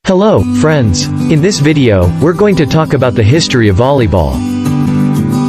Hello, friends. In this video, we're going to talk about the history of volleyball.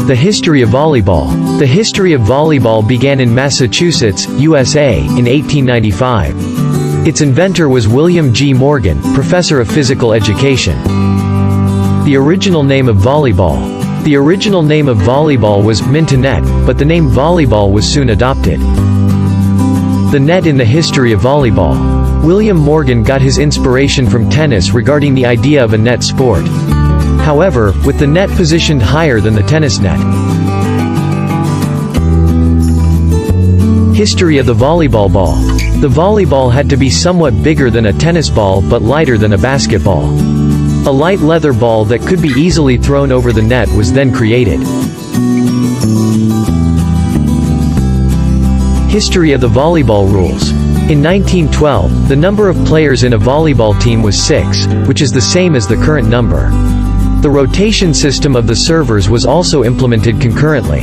The history of volleyball. The history of volleyball began in Massachusetts, USA, in 1895. Its inventor was William G. Morgan, professor of physical education. The original name of volleyball. The original name of volleyball was mintonette, but the name volleyball was soon adopted. The net in the history of volleyball. William Morgan got his inspiration from tennis regarding the idea of a net sport. However, with the net positioned higher than the tennis net. History of the volleyball ball. The volleyball had to be somewhat bigger than a tennis ball but lighter than a basketball. A light leather ball that could be easily thrown over the net was then created. History of the volleyball rules. In 1912, the number of players in a volleyball team was 6, which is the same as the current number. The rotation system of the servers was also implemented concurrently.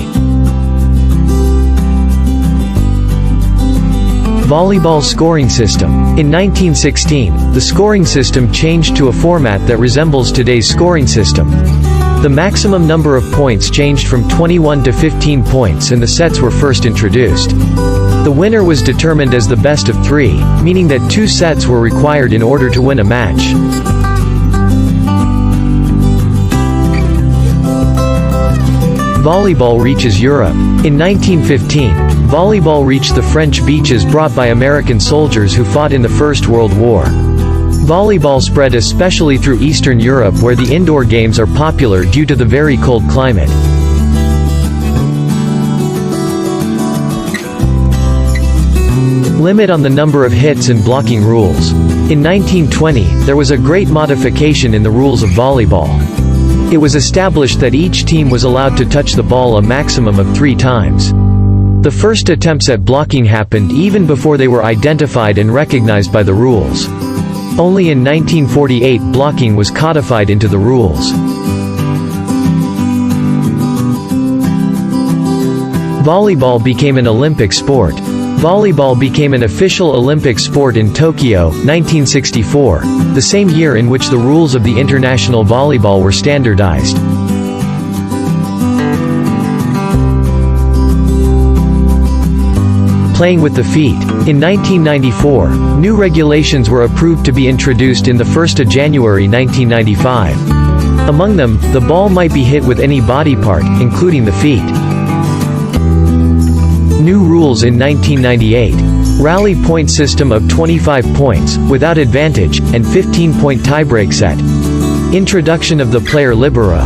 Volleyball scoring system. In 1916, the scoring system changed to a format that resembles today's scoring system. The maximum number of points changed from 21 to 15 points and the sets were first introduced. The winner was determined as the best of 3, meaning that 2 sets were required in order to win a match. Volleyball reaches Europe. In 1915, volleyball reached the French beaches brought by American soldiers who fought in the First World War. Volleyball spread especially through Eastern Europe where the indoor games are popular due to the very cold climate. Limit on the number of hits and blocking rules. In 1920, there was a great modification in the rules of volleyball. It was established that each team was allowed to touch the ball a maximum of 3 times. The first attempts at blocking happened even before they were identified and recognized by the rules. Only in 1948 blocking was codified into the rules. Volleyball became an Olympic sport. Volleyball became an official Olympic sport in Tokyo, 1964, the same year in which the rules of the international volleyball were standardized. Playing with the feet. In 1994, new regulations were approved to be introduced in the 1st of January 1995. Among them, the ball might be hit with any body part, including the feet. New rules in 1998. Rally point system of 25 points, without advantage, and 15-point tiebreak set. Introduction of the player libero.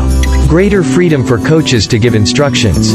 Greater freedom for coaches to give instructions.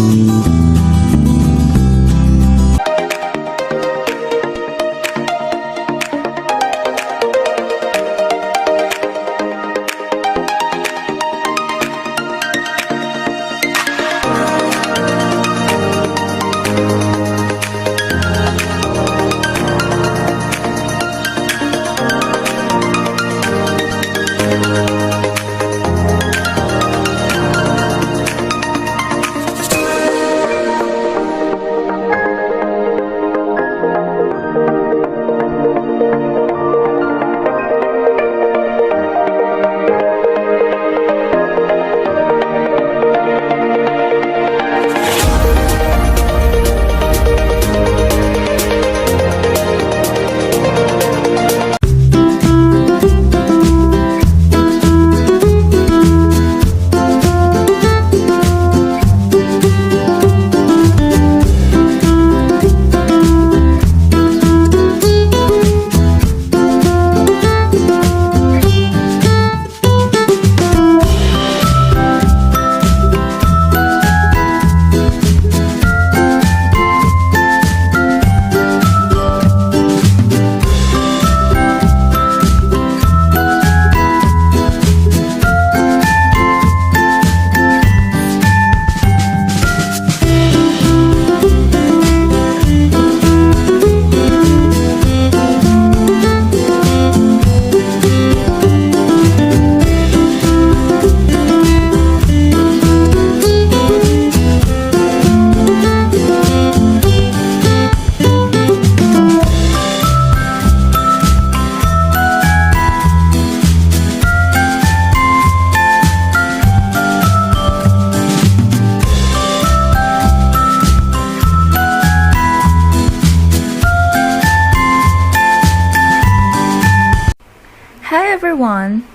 everyone!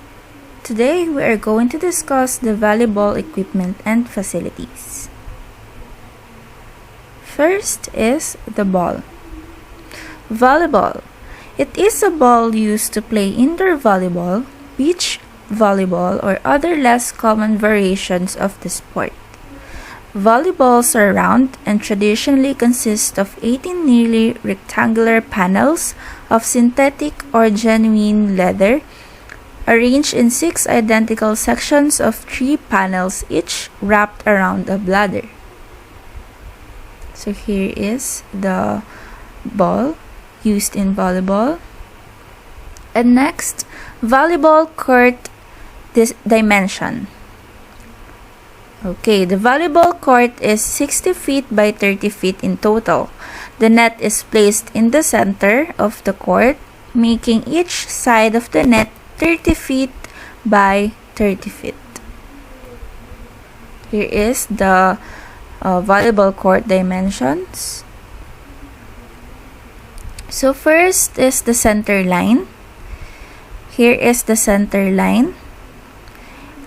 Today we are going to discuss the volleyball equipment and facilities. First is the ball. Volleyball. It is a ball used to play indoor volleyball, beach volleyball, or other less common variations of the sport. Volleyballs are round and traditionally consist of 18 nearly rectangular panels of synthetic or genuine leather, arranged in 6 identical sections of 3 panels, each wrapped around a bladder. So here is the ball used in volleyball. And next, volleyball court dimension. Okay, the volleyball court is 60 feet by 30 feet in total. The net is placed in the center of the court, making each side of the net 30 feet by 30 feet. Here is the volleyball court dimensions. So first is the center line. Here is the center line.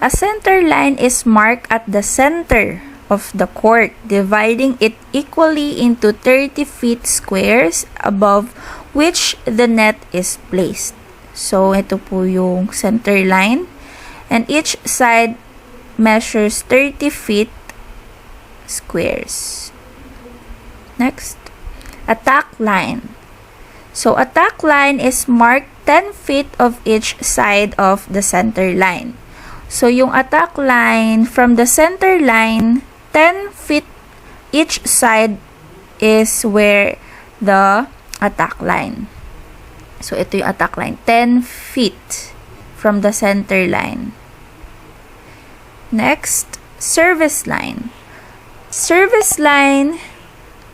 A center line is marked at the center of the court, dividing it equally into 30 feet squares above which the net is placed. So, ito po yung center line. And each side measures 30 feet squares. Next, attack line. So, attack line is marked 10 feet of each side of the center line. So, yung attack line, from the center line, 10 feet each side is where the attack line. So, ito yung attack line. 10 feet from the center line. Next, service line. Service line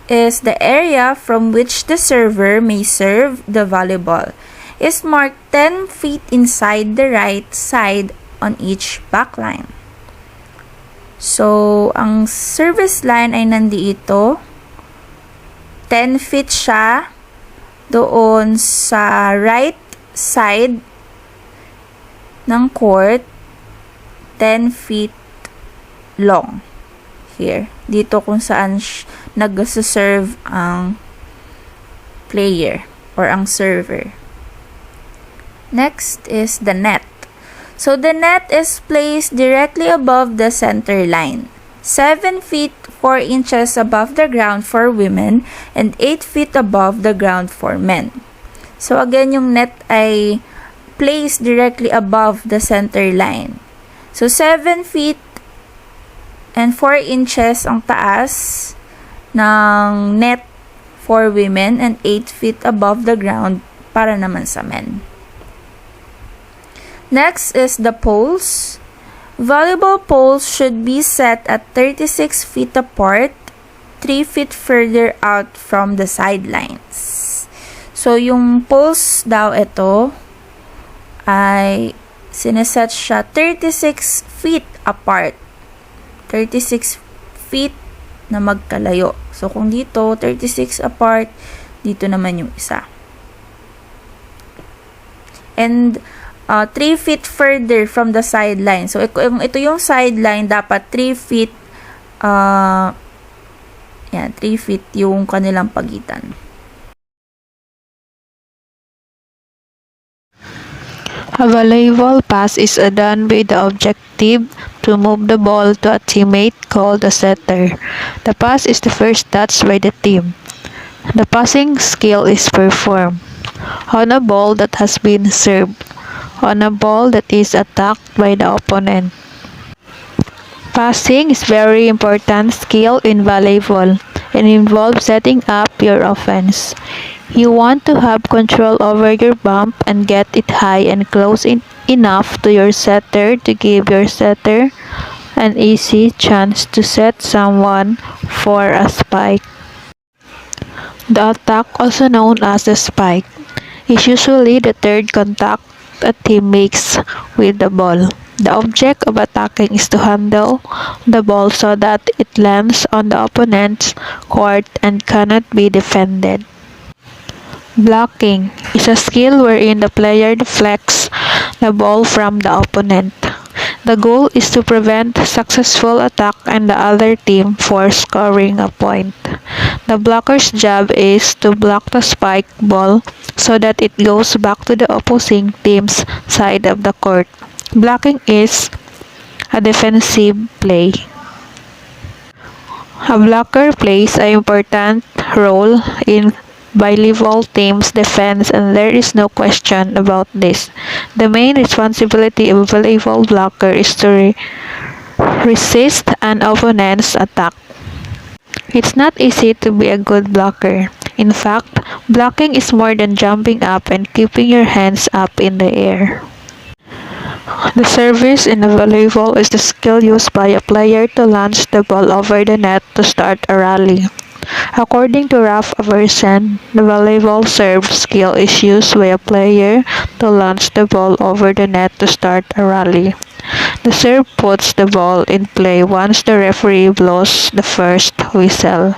is the area from which the server may serve the volleyball. Is marked 10 feet inside the right side on each backline. So, ang service line ay nandito. 10 feet siya doon sa right side ng court. 10 feet long. Here. Dito kung saan nag-serve ang player or ang server. Next is the net. So, the net is placed directly above the center line, 7 feet 4 inches above the ground for women and 8 feet above the ground for men. So, again, yung net ay placed directly above the center line. So, 7 feet and 4 inches ang taas ng net for women and 8 feet above the ground para naman sa men. Next is the poles. Volleyball poles should be set at 36 feet apart, 3 feet further out from the sidelines. So, yung poles daw ito ay sineset siya 36 feet apart. 36 feet na magkalayo. So, kung dito, 36 apart, dito naman yung isa. And 3 feet further from the sideline. So, ito yung sideline, dapat 3 feet, 3 feet yung kanilang pagitan. A volleyball pass is done with the objective to move the ball to a teammate called a setter. The pass is the first touch by the team. The passing skill is performed on a ball that has been served, on a ball that is attacked by the opponent. Passing is very important skill in volleyball and involves setting up your offense. You want to have control over your bump and get it high and close enough to your setter to give your setter an easy chance to set someone for a spike. The attack, also known as the spike, is usually the third contact a team makes with the ball. The object of attacking is to handle the ball so that it lands on the opponent's court and cannot be defended. Blocking is a skill wherein the player deflects the ball from the opponent. The goal is to prevent successful attack and the other team for scoring a point. The blocker's job is to block the spike ball so that it goes back to the opposing team's side of the court. Blocking is a defensive play. A blocker plays an important role in volleyball team's defense, and there is no question about this. The main responsibility of a volleyball blocker is to resist an opponent's attack. It's not easy to be a good blocker. In fact, blocking is more than jumping up and keeping your hands up in the air. The service in a volleyball is the skill used by a player to launch the ball over the net to start a rally. According to Ralph Everson, the volleyball serve skill is used by a player to launch the ball over the net to start a rally. The serve puts the ball in play once the referee blows the first whistle.